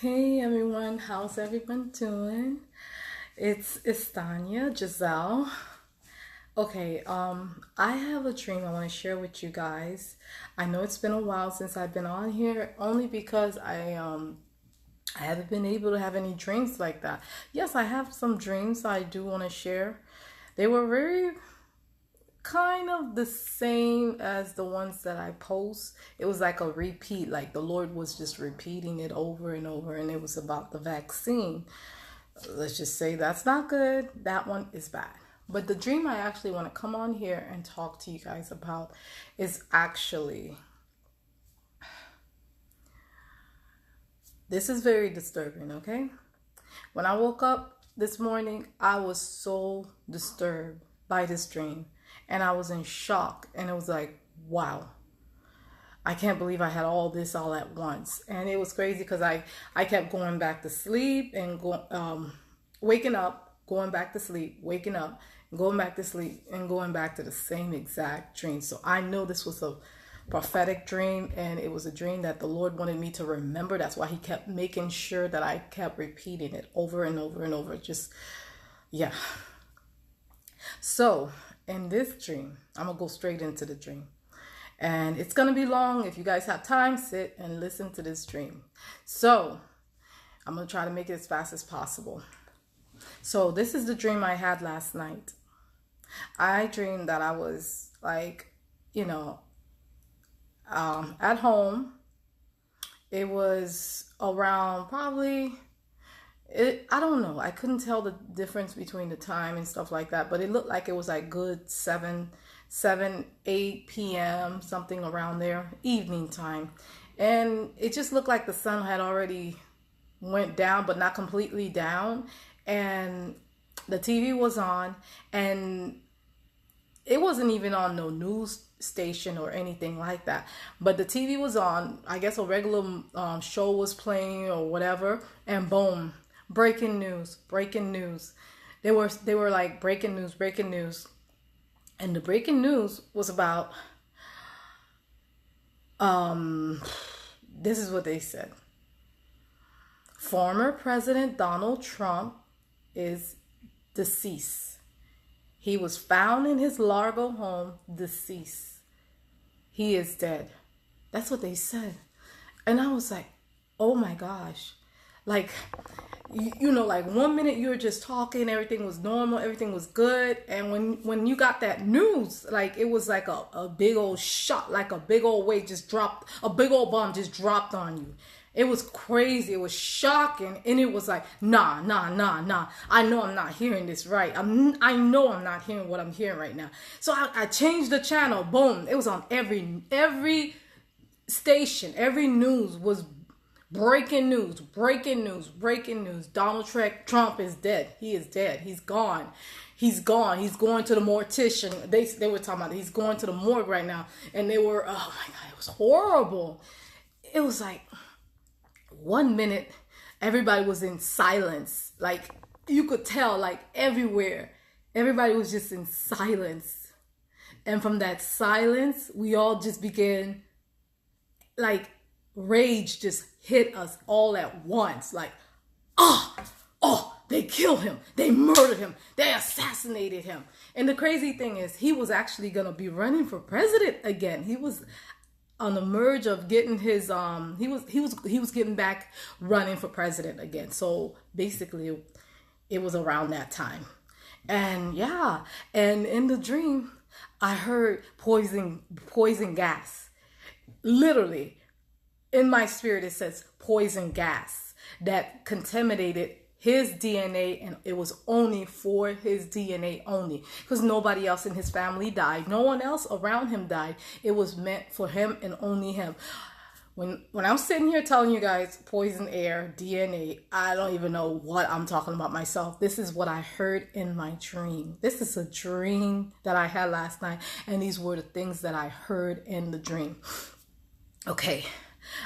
Hey everyone, how's everyone doing? It's Tanya, Giselle. Okay, I have a dream I want to share with you guys. I know it's been a while since I've been on here, only because I haven't been able to have any dreams like that. Yes, I have some dreams I do want to share. They were very kind of the same as the ones that I post. It was like a repeat, like the Lord was just repeating it over and over, and it was about the vaccine. Let's just say that's not good. That one is bad. But the dream I actually want to come on here and talk to you guys about is actually, this is very disturbing, okay? When I woke up this morning, I was so disturbed by this dream and I was in shock, and it was like, wow. I can't believe I had all this all at once. And it was crazy because I kept going back to sleep and waking up, going back to sleep, waking up, going back to sleep, and going back to the same exact dream. So I know this was a prophetic dream, and it was a dream that the Lord wanted me to remember. That's why he kept making sure that I kept repeating it over and over and over. Just, yeah. So in this dream, I'm going to go straight into the dream. And it's going to be long. If you guys have time, sit and listen to this dream. So I'm going to try to make it as fast as possible. So this is the dream I had last night. I dreamed that I was like, at home. It was around probably, I don't know. I couldn't tell the difference between the time and stuff like that, but it looked like it was like good 8 p.m., something around there, evening time. And it just looked like the sun had already went down, but not completely down. And the TV was on, and it wasn't even on no news station or anything like that. But the TV was on, I guess a regular show was playing or whatever, and boom, breaking news, breaking news. They were like breaking news, breaking news. And the breaking news was about, this is what they said. Former President Donald Trump is deceased. He was found in his Largo home, deceased. He is dead. That's what they said. And I was like, oh my gosh. Like, like 1 minute you were just talking, everything was normal, everything was good. And when you got that news, like it was like a big old shot, like a big old weight just dropped, a big old bomb just dropped on you. It was crazy. It was shocking. And it was like, nah. I know I'm not hearing this right. I know I'm not hearing what I'm hearing right now. So I changed the channel. Boom. It was on every station. Every news was breaking news, breaking news, breaking news. Donald Trump is dead. He is dead. He's gone. He's gone. He's going to the mortician. They were talking about it. He's going to the morgue right now. And they were, oh my God, it was horrible. It was like 1 minute, everybody was in silence. Like you could tell, like everywhere, everybody was just in silence. And from that silence, we all just began, like, rage just hit us all at once. Like, oh, they killed him. They murdered him. They assassinated him. And the crazy thing is, he was actually going to be running for president again. He was on the merge of getting his, he was getting back running for president again. So basically it was around that time. And yeah, and in the dream, I heard poison gas. Literally, in my spirit, it says poison gas that contaminated his DNA, and it was only for his DNA only, because nobody else in his family died. No one else around him died. It was meant for him and only him. When I'm sitting here telling you guys poison air, DNA, I don't even know what I'm talking about myself. This is what I heard in my dream. This is a dream that I had last night, and these were the things that I heard in the dream. Okay,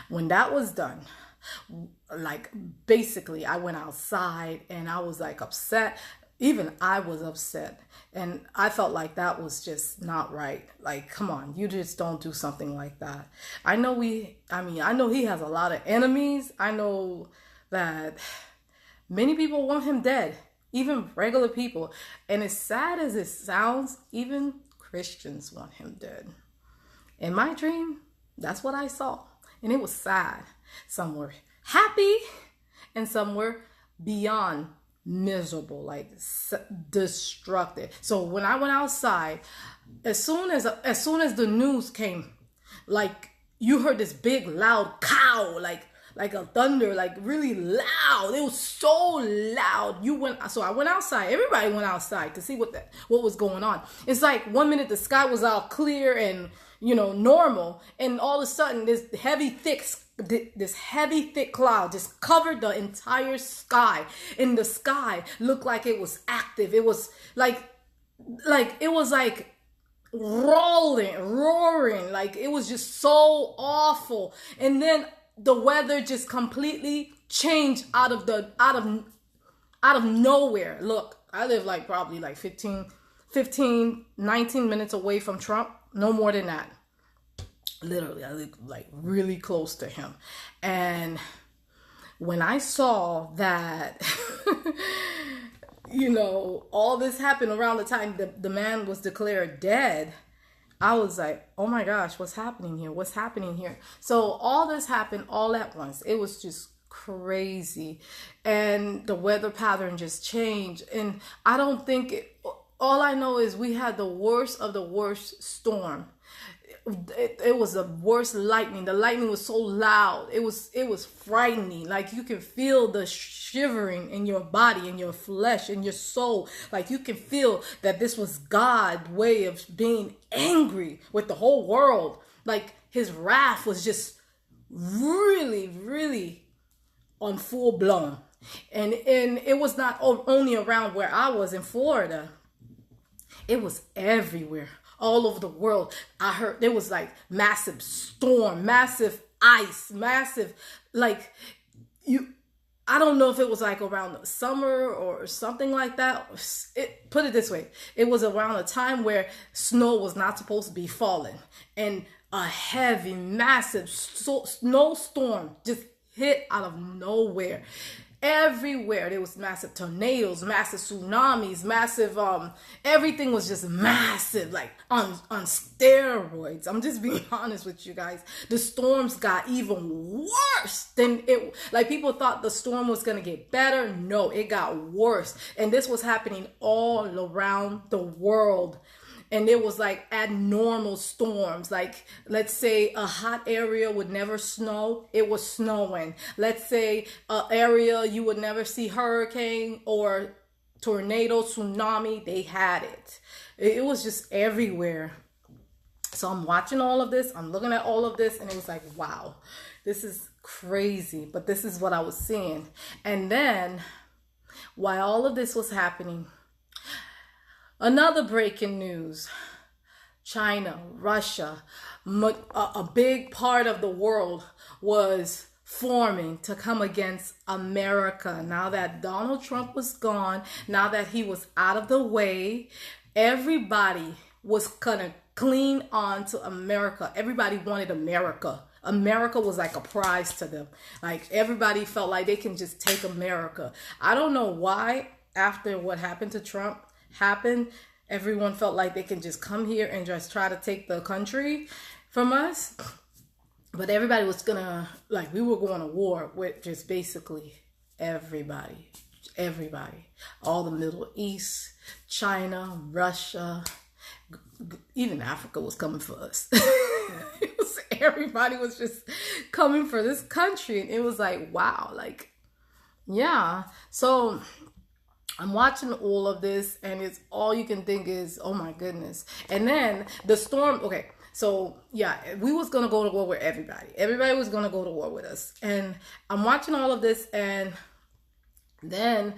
when that was done, like basically I went outside and I was like upset. Even I was upset, and I felt like that was just not right. Like, come on, you just don't do something like that. I know he has a lot of enemies. I know that many people want him dead, even regular people. And as sad as it sounds, even Christians want him dead. In my dream, that's what I saw. And it was sad. Some were happy and some were beyond miserable, like destructive. So when I went outside, as soon as the news came, like you heard this big loud cow, like a thunder, like really loud. It was so loud. So I went outside. Everybody went outside to see what was going on. It's like 1 minute the sky was all clear and normal, and all of a sudden this heavy thick cloud just covered the entire sky, and the sky looked like it was active. It was like it was like roaring, like it was just so awful. And then the weather just completely changed out of nowhere. Look, I live like probably like 19 minutes away from Trump. No more than that. Literally, I live like really close to him. And when I saw that, all this happened around the time the man was declared dead, I was like, oh my gosh, what's happening here? What's happening here? So all this happened all at once. It was just crazy. And the weather pattern just changed. And I don't think all I know is we had the worst of the worst storm. It was the worst lightning. The lightning was so loud. It was frightening. Like you can feel the shivering in your body, in your flesh, in your soul. Like you can feel that this was God's way of being angry with the whole world. Like his wrath was just really, really on full blown. And it was not only around where I was in Florida. It was everywhere. All over the world. I heard there was like massive storm, massive ice, massive, like I don't know if it was like around the summer or something like that. Put it this way. It was around a time where snow was not supposed to be falling. And a heavy, massive snowstorm just hit out of nowhere. Everywhere there was massive tornadoes, massive tsunamis, massive everything was just massive, like on steroids. I'm just being honest with you guys. The storms got even worse than it. Like people thought the storm was gonna get better. No, it got worse, and this was happening all around the world. And it was like abnormal storms. Like, let's say a hot area would never snow. It was snowing. Let's say an area you would never see hurricane or tornado, tsunami. They had it. It was just everywhere. So I'm watching all of this. I'm looking at all of this. And it was like, wow, this is crazy. But this is what I was seeing. And then while all of this was happening, another breaking news, China, Russia, a big part of the world was forming to come against America. Now that Donald Trump was gone, now that he was out of the way, everybody was gonna cling on to America. Everybody wanted America. America was like a prize to them. Like everybody felt like they can just take America. I don't know why after what happened to Trump happened, everyone felt like they can just come here and just try to take the country from us. But everybody was gonna, like, we were going to war with just basically everybody. All the Middle East, China, Russia, even Africa was coming for us. Everybody was just coming for this country. And it was like, wow, like, yeah. So I'm watching all of this, and it's all you can think is, oh my goodness. And then the storm, okay, so yeah, we was going to go to war with everybody. Everybody was going to go to war with us. And I'm watching all of this, and then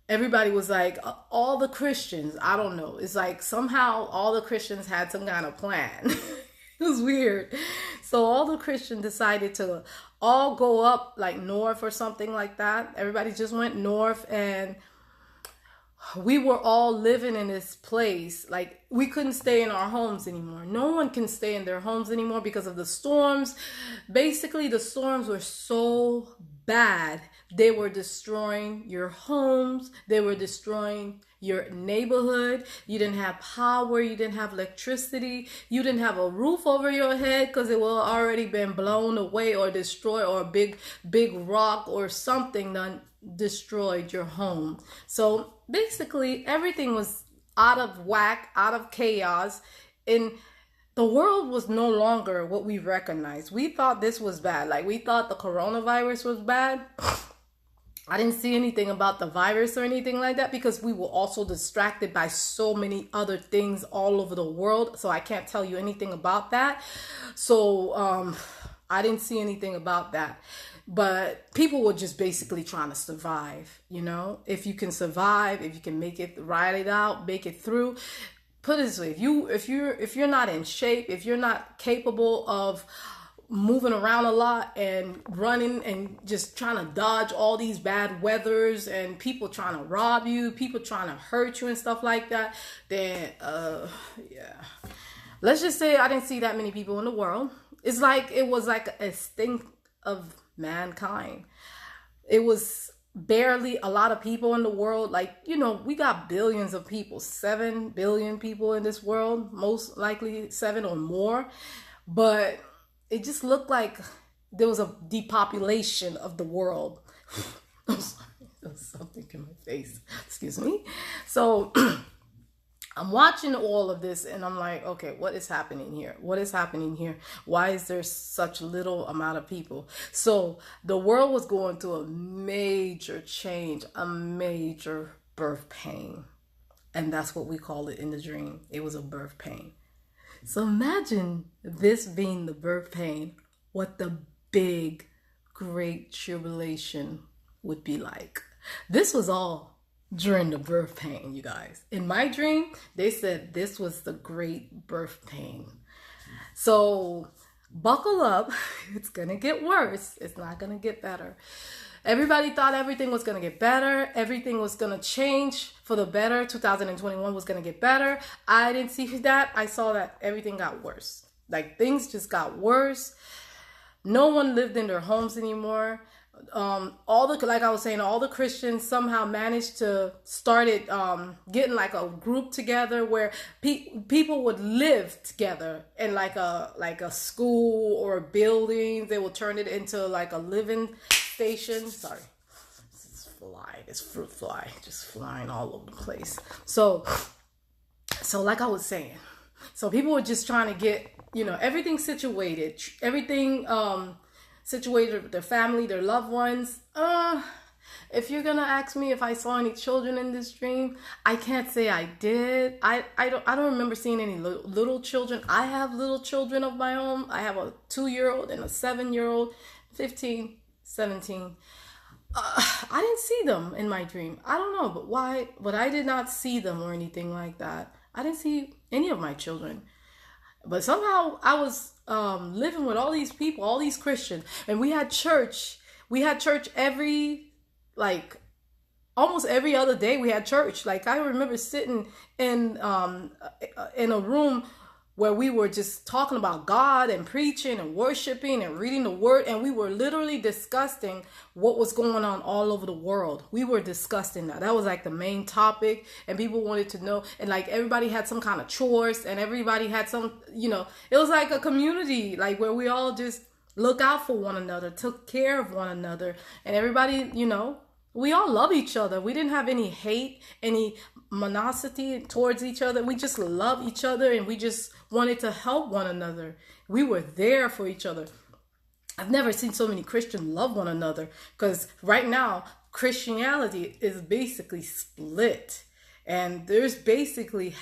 everybody was like, all the Christians, I don't know. It's like somehow all the Christians had some kind of plan. It was weird. So all the Christians decided to all go up like north or something like that. Everybody just went north, and we were all living in this place. Like we couldn't stay in our homes anymore. No one can stay in their homes anymore because of the storms. Basically, the storms were so bad They were destroying your homes. They were destroying your neighborhood. You didn't have power. You didn't have electricity. You didn't have a roof over your head because it will already been blown away or destroyed, or a big rock or something done destroyed your home. So basically everything was out of whack, out of chaos, and the world was no longer what we recognized. We thought this was bad. Like, we thought the coronavirus was bad. I didn't see anything about the virus or anything like that because we were also distracted by so many other things all over the world. So I can't tell you anything about that. So I didn't see anything about that. But people were just basically trying to survive, you know? If you can survive, if you can make it, ride it out, make it through. Put it this way, if you're not in shape, if you're not capable of moving around a lot and running and just trying to dodge all these bad weathers and people trying to rob you, people trying to hurt you and stuff like that, then yeah. Let's just say I didn't see that many people in the world. It's like it was like a extinct of mankind. It was barely a lot of people in the world. Like, you know, we got billions of people, 7 billion people in this world, most likely 7 or more. But it just looked like there was a depopulation of the world. I'm sorry, there's something in my face. Excuse me. So I'm watching all of this and I'm like, okay, what is happening here? What is happening here? Why is there such little amount of people? So the world was going through a major change, a major birth pain. And that's what we call it in the dream. It was a birth pain. So imagine this being the birth pain, what the big, great tribulation would be like. This was all during the birth pain, you guys. In my dream, they said this was the great birth pain. So buckle up. It's going to get worse. It's not going to get better. Everybody thought everything was going to get better. Everything was going to change for the better. 2021 was going to get better. I didn't see that. I saw that everything got worse. Like, things just got worse. No one lived in their homes anymore. Like I was saying, all the Christians somehow managed to started getting like a group together where people would live together in like a school or a building. They would turn it into like a living station. Sorry, this fruit fly just flying all over the place. So like I was saying, so people were just trying to get, you know, everything situated, situated with their family, their loved ones. If you're gonna ask me if I saw any children in this dream, I can't say I did. I don't remember seeing any little children. I have little children of my own. I have a 2-year-old and a 7-year-old, 15, 17. I didn't see them in my dream. I don't know, but why? But I did not see them or anything like that. I didn't see any of my children. But somehow I was living with all these people, all these Christians, and we had church. We had church almost every other day. We had church. Like, I remember sitting in a room where we were just talking about God and preaching and worshiping and reading the word. And we were literally discussing what was going on all over the world. We were discussing that. That was like the main topic, and people wanted to know. And like, everybody had some kind of chores, and everybody had some, you know, it was like a community, like where we all just look out for one another, took care of one another. And everybody, you know, we all love each other. We didn't have any hate, any animosity towards each other. We just love each other, and we just wanted to help one another. We were there for each other. I've never seen so many Christians love one another, because right now Christianity is basically split, and there's basically,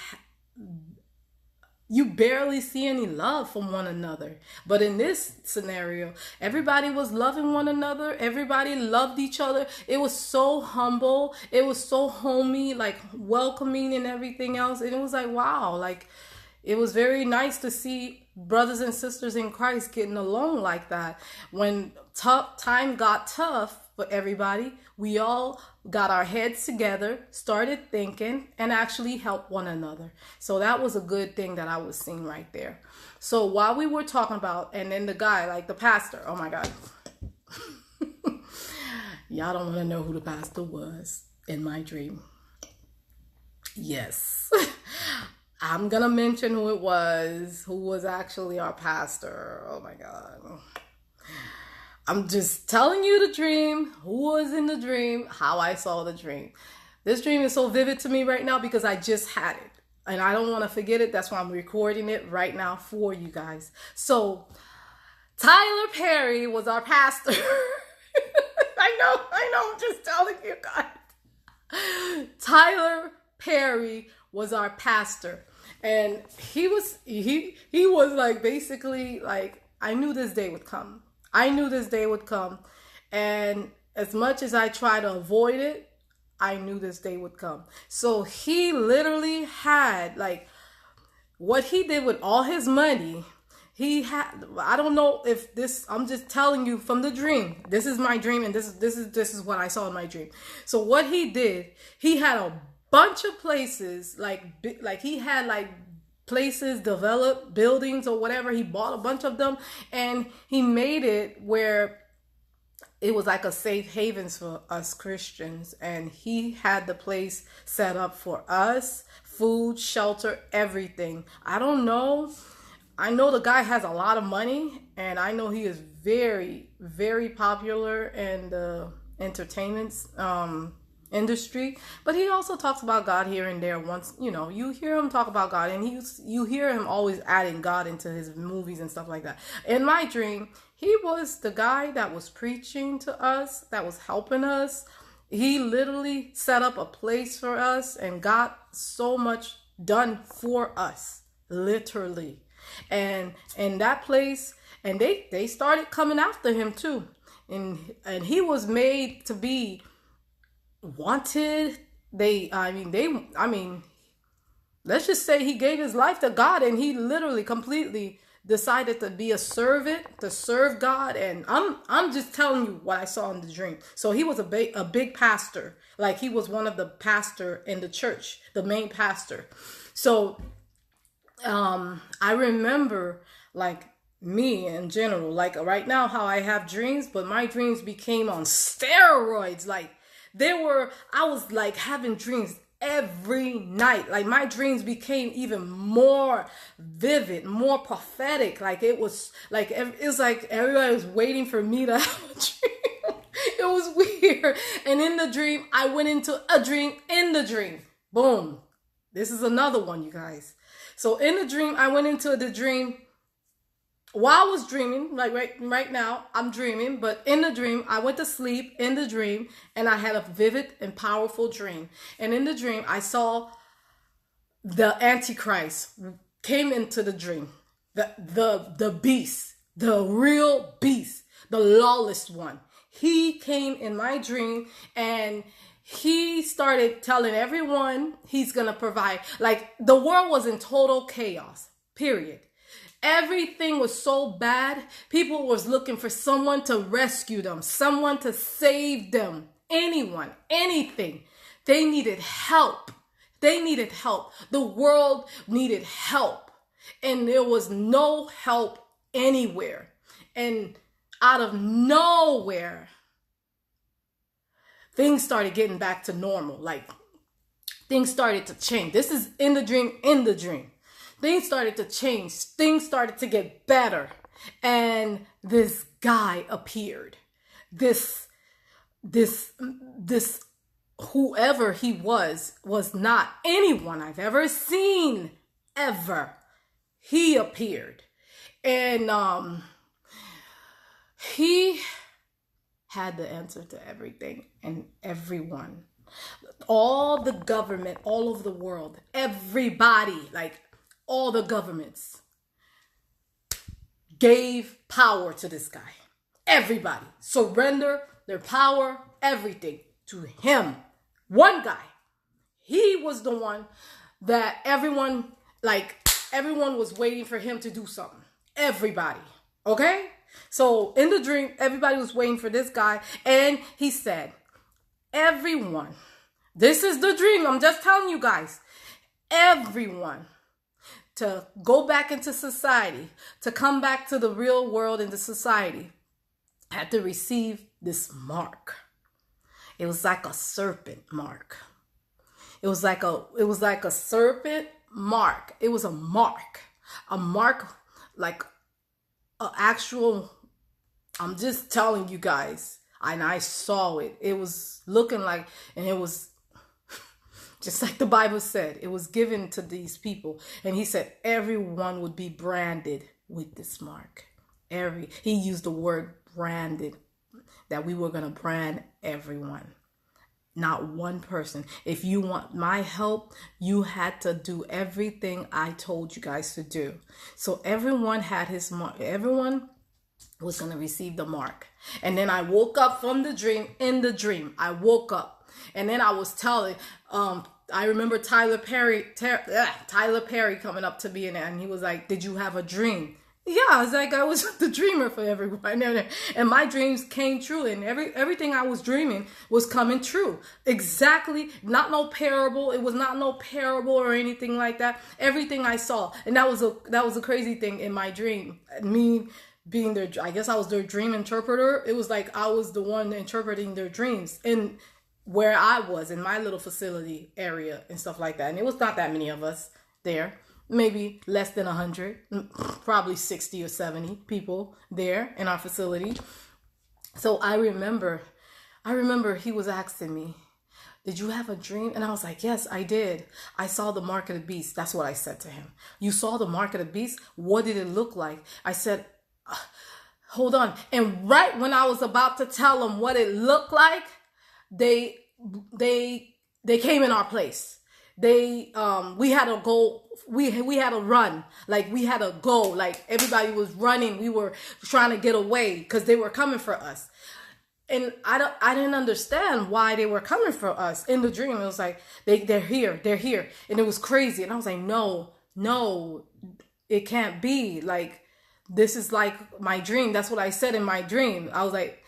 you barely see any love from one another. But in this scenario, everybody was loving one another. Everybody loved each other. It was so humble. It was so homey, like welcoming and everything else. And it was like, wow, like, it was very nice to see brothers and sisters in Christ getting along like that. When time got tough for everybody, we all got our heads together, started thinking, and actually helped one another. So that was a good thing that I was seeing right there. So while we were talking about, and then the guy, like the pastor, oh my God. Y'all don't want to know who the pastor was in my dream. Yes. I'm going to mention who it was, who was actually our pastor. Oh my God. I'm just telling you the dream, who was in the dream, how I saw the dream. This dream is so vivid to me right now because I just had it. And I don't want to forget it. That's why I'm recording it right now for you guys. So, Tyler Perry was our pastor. I know, I'm just telling you guys. Tyler Perry was our pastor. And he was like basically like, I knew this day would come. And as much as I try to avoid it, I knew this day would come. So he literally had like what he did with all his money. He had, I don't know if this, I'm just telling you from the dream. This is my dream, and this is what I saw in my dream. So what he did, he had a bunch of places, like he had like places developed, buildings or whatever. He bought a bunch of them, and he made it where it was like a safe havens for us Christians. And he had the place set up for us, food, shelter, everything. I don't know. I know the guy has a lot of money, and I know he is very, very popular in the entertainment industry. But he also talks about God here and there. Once, you hear him talk about God, and you hear him always adding God into his movies and stuff like that. In my dream, he was the guy that was preaching to us, that was helping us. He literally set up a place for us and got so much done for us, literally. And in that place, and they started coming after him too. And he was made to be wanted. Let's just say he gave his life to God, and he literally completely decided to be a servant, to serve God. And I'm just telling you what I saw in the dream. So he was a big pastor. Like, he was one of the pastor in the church, the main pastor. So I remember, like, me in general, like right now how I have dreams, but my dreams became on steroids. Like, I was like having dreams every night. Like, my dreams became even more vivid, more prophetic. Like, it was like everybody was waiting for me to have a dream. It was weird. And in the dream, I went into a dream in the dream. Boom. This is another one, you guys. So in the dream, I went into the dream while I was dreaming, like right now, I'm dreaming, but in the dream, I went to sleep in the dream, and I had a vivid and powerful dream. And in the dream, I saw the Antichrist came into the dream, the beast, the real beast, the lawless one. He came in my dream, and he started telling everyone he's going to provide. Like, the world was in total chaos, period. Everything was so bad. People was looking for someone to rescue them, someone to save them, anyone, anything. They needed help. The world needed help. And there was no help anywhere. And out of nowhere, things started getting back to normal. Like, things started to change. This is in the dream. Things started to change. Things started to get better. And this guy appeared. This whoever he was not anyone I've ever seen, ever. He appeared. And he had the answer to everything and everyone. All the government, all over the world, everybody, like, all the governments gave power to this guy. Everybody surrender their power, everything to him. One guy. He was the one that everyone was waiting for him to do something. Everybody. Okay? So in the dream, everybody was waiting for this guy. And he said, everyone, this is the dream. I'm just telling you guys. Everyone, to go back into society, to come back to the real world into society, had to receive this mark. It was like a serpent mark. It was like a serpent mark. It was a mark like an actual. I'm just telling you guys, and I saw it. It was looking like, and it was just like the Bible said. It was given to these people, and he said everyone would be branded with this mark. He used the word branded, that we were gonna brand everyone. Not one person. If you want my help, you had to do everything I told you guys to do. So everyone had his mark. Everyone was going to receive the mark. And then I woke up from the dream. In the dream, I woke up. And then I was telling, I remember Tyler Perry coming up to me and he was like, "Did you have a dream?" Yeah, I was like, I was the dreamer for everyone. And my dreams came true. And everything I was dreaming was coming true. Exactly. Not no parable. It was not no parable or anything like that. Everything I saw. And that was a crazy thing in my dream. Me being their, I guess I was their dream interpreter. It was like I was the one interpreting their dreams in where I was in my little facility area and stuff like that. And it was not that many of us there. Maybe less than 100, probably 60 or 70 people there in our facility. So I remember he was asking me, "Did you have a dream?" And I was like, "Yes, I did. I saw the mark of the beast." That's what I said to him. "You saw the mark of the beast? What did it look like?" I said, "Hold on." And right when I was about to tell him what it looked like, they came in our place. We had a goal. We had a run. Like we had a goal. Like everybody was running. We were trying to get away because they were coming for us. And I didn't understand why they were coming for us in the dream. It was like, they're here. And it was crazy. And I was like, no, it can't be. Like, this is like my dream. That's what I said in my dream. I was like,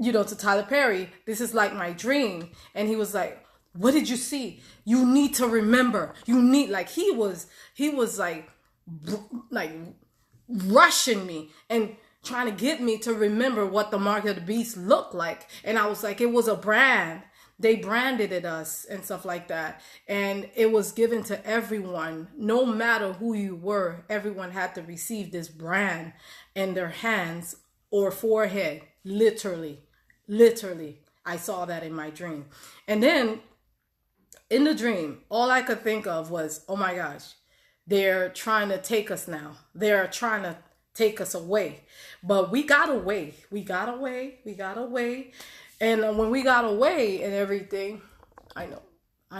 to Tyler Perry, this is like my dream. And he was like, "What did you see? You need to remember. You need," like he was like rushing me and trying to get me to remember what the mark of the beast looked like. And I was like, it was a brand. They branded it us and stuff like that. And it was given to everyone, no matter who you were. Everyone had to receive this brand in their hands or forehead. Literally. I saw that in my dream. And then in the dream, all I could think of was, oh my gosh, they're trying to take us now. They're trying to take us away. But we got away. And when we got away and everything, I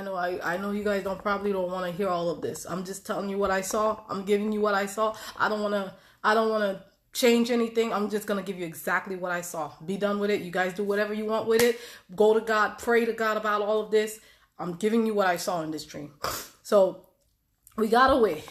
know you guys probably don't want to hear all of this. I'm just telling you what I saw. I'm giving you what I saw. I don't want to change anything. I'm just going to give you exactly what I saw. Be done with it. You guys do whatever you want with it. Go to God, pray to God about all of this. I'm giving you what I saw in this dream. So we got away.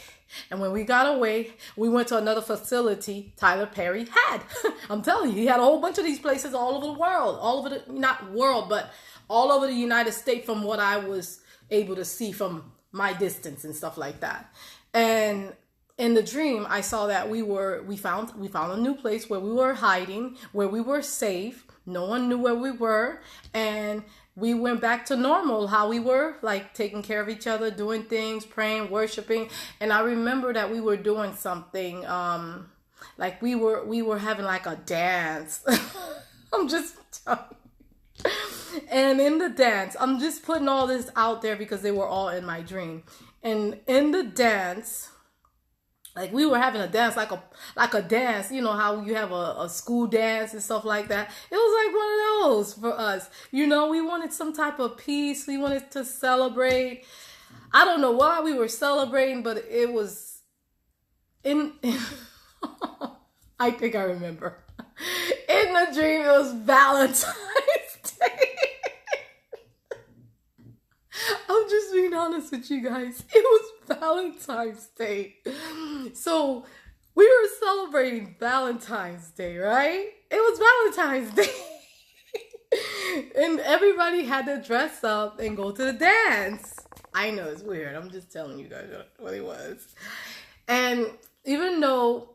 And when we got away, we went to another facility Tyler Perry had. I'm telling you, he had a whole bunch of these places all over the world. Not world, but all over the United States from what I was able to see from my distance and stuff like that. And in the dream, I saw that we found a new place where we were hiding, where we were safe. No one knew where we were. And we went back to normal, how we were, like taking care of each other, doing things, praying, worshiping. And I remember that we were doing something, like we were having like a dance. I'm just telling you. And in the dance, I'm just putting all this out there because they were all in my dream. And in the dance, like we were having a dance, like a dance, you know how you have a school dance and stuff like that. It was like one of those for us. We wanted some type of peace. We wanted to celebrate. I don't know why we were celebrating, but it was in I think I remember. In the dream, it was Valentine's Day. I'm just being honest with you guys. It was Valentine's Day. So we were celebrating Valentine's Day, right? It was Valentine's Day. And everybody had to dress up and go to the dance. I know it's weird. I'm just telling you guys what it was. And even though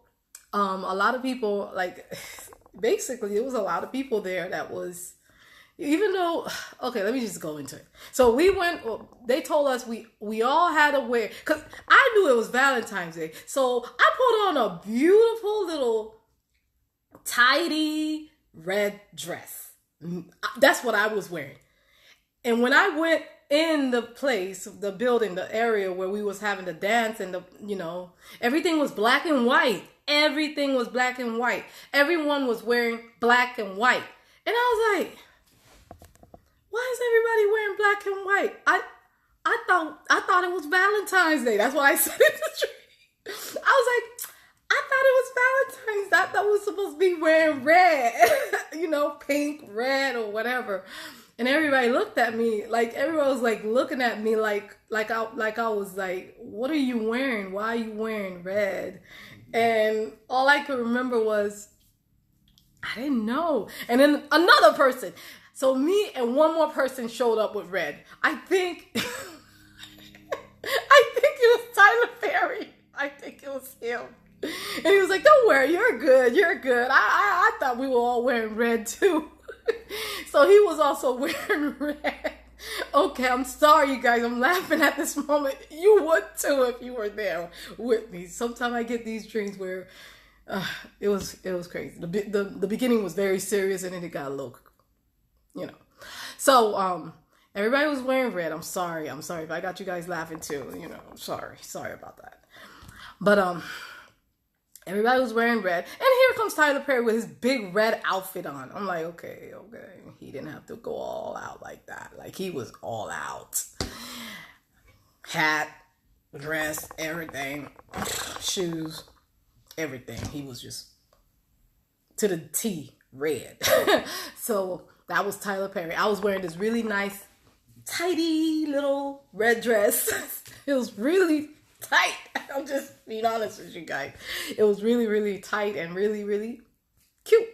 a lot of people, like, basically it was a lot of people there that was, even though, okay, let me just go into it. So we went, they told us we all had to wear, because I knew it was Valentine's Day. So I put on a beautiful little tidy red dress. That's what I was wearing. And when I went in the place, the building, the area where we was having the dance and everything was black and white. Everything was black and white. Everyone was wearing black and white. And I was like, why is everybody wearing black and white? I thought it was Valentine's Day. That's what I said in the street. I was like, I thought it was Valentine's. I thought we were supposed to be wearing red, pink, red, or whatever. And everybody looked at me, like everyone was like looking at me like I was like, what are you wearing? Why are you wearing red? And all I could remember was, I didn't know. And then another person. So me and one more person showed up with red. I think it was Tyler Perry. I think it was him. And he was like, don't worry, you're good. I thought we were all wearing red too. So he was also wearing red. Okay, I'm sorry, you guys. I'm laughing at this moment. You would too if you were there with me. Sometimes I get these dreams where it was crazy. The beginning was very serious, and then it got a little, So everybody was wearing red. I'm sorry if I got you guys laughing too. Sorry about that. But everybody was wearing red. And here comes Tyler Perry with his big red outfit on. I'm like, okay. He didn't have to go all out like that. Like, he was all out. Hat, dress, everything. Shoes, everything. He was just to the T, red. So that was Tyler Perry. I was wearing this really nice, tidy little red dress. It was really tight. I'm just being honest with you guys. It was really, really tight and really, really cute.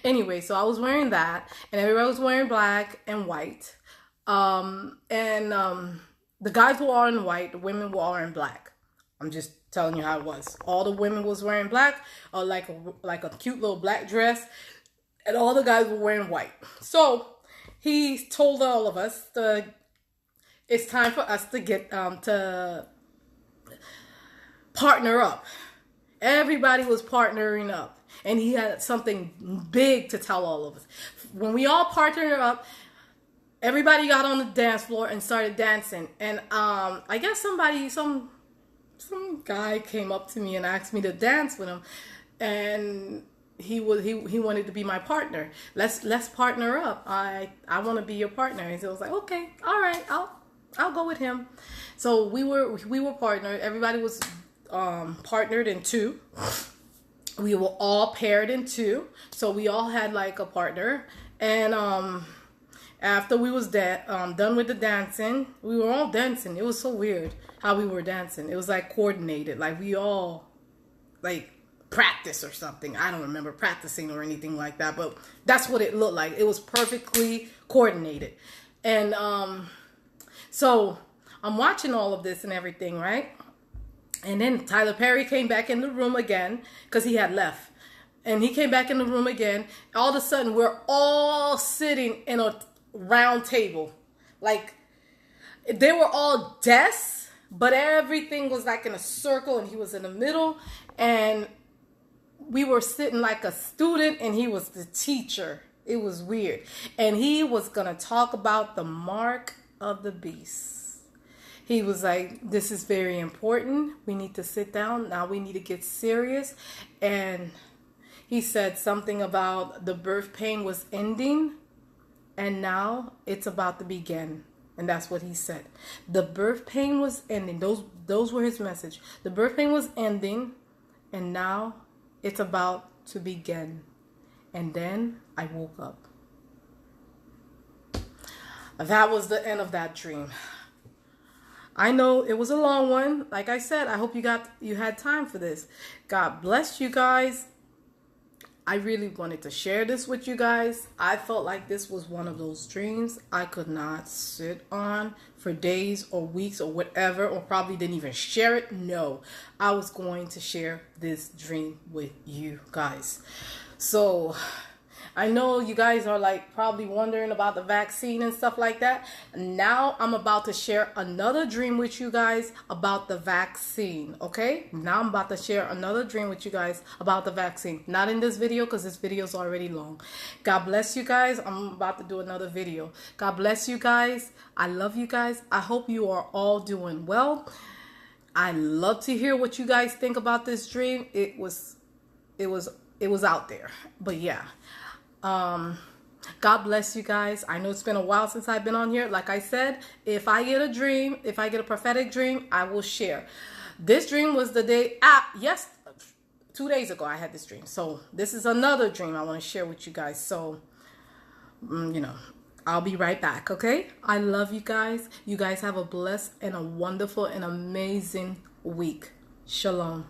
Anyway, so I was wearing that, and everybody was wearing black and white. The guys were all in white, the women were all in black. I'm just telling you how it was. All the women was wearing black, or like a cute little black dress, and all the guys were wearing white. So he told all of us it's time for us to get to partner up. Everybody was partnering up. And he had something big to tell all of us. When we all partnered up, everybody got on the dance floor and started dancing. And I guess some guy came up to me and asked me to dance with him. And he wanted to be my partner. Let's partner up. I want to be your partner. And so I was like, okay, all right, I'll go with him. So we were partnered. Everybody was partnered in two. We were all paired in two, so we all had like a partner. And after we was done with the dancing, we were all dancing. It was so weird how we were dancing. It was like coordinated, like we all like practice or something. I don't remember practicing or anything like that, but that's what it looked like. It was perfectly coordinated. And so I'm watching all of this and everything, right? And then Tyler Perry came back in the room again because he had left. And he came back in the room again. All of a sudden, we're all sitting in a round table. Like, they were all desks, but everything was like in a circle, and he was in the middle. And we were sitting like a student, and he was the teacher. It was weird. And he was going to talk about the mark of the beast. He was like, this is very important. We need to sit down. Now we need to get serious. And he said something about the birth pain was ending, and now it's about to begin. And that's what he said. The birth pain was ending. Those were his message. The birth pain was ending, and now it's about to begin. And then I woke up. That was the end of that dream. I know it was a long one. Like I said, I hope you had time for this. God bless you guys. I really wanted to share this with you guys. I felt like this was one of those dreams I could not sit on for days or weeks or whatever, or probably didn't even share it. No, I was going to share this dream with you guys. So I know you guys are like probably wondering about the vaccine and stuff like that. Now I'm about to share another dream with you guys about the vaccine. Okay, now I'm about to share another dream with you guys about the vaccine. Not in this video because this video is already long. God bless you guys. I'm about to do another video. God bless you guys. I love you guys. I hope you are all doing well. I love to hear what you guys think about this dream. It was out there. But yeah. God bless you guys. I know it's been a while since I've been on here. Like I said, if I get a dream, if I get a prophetic dream, I will share. This dream was the day, yes, 2 days ago I had this dream. So this is another dream I want to share with you guys. So, I'll be right back, okay? I love you guys. You guys have a blessed and a wonderful and amazing week. Shalom.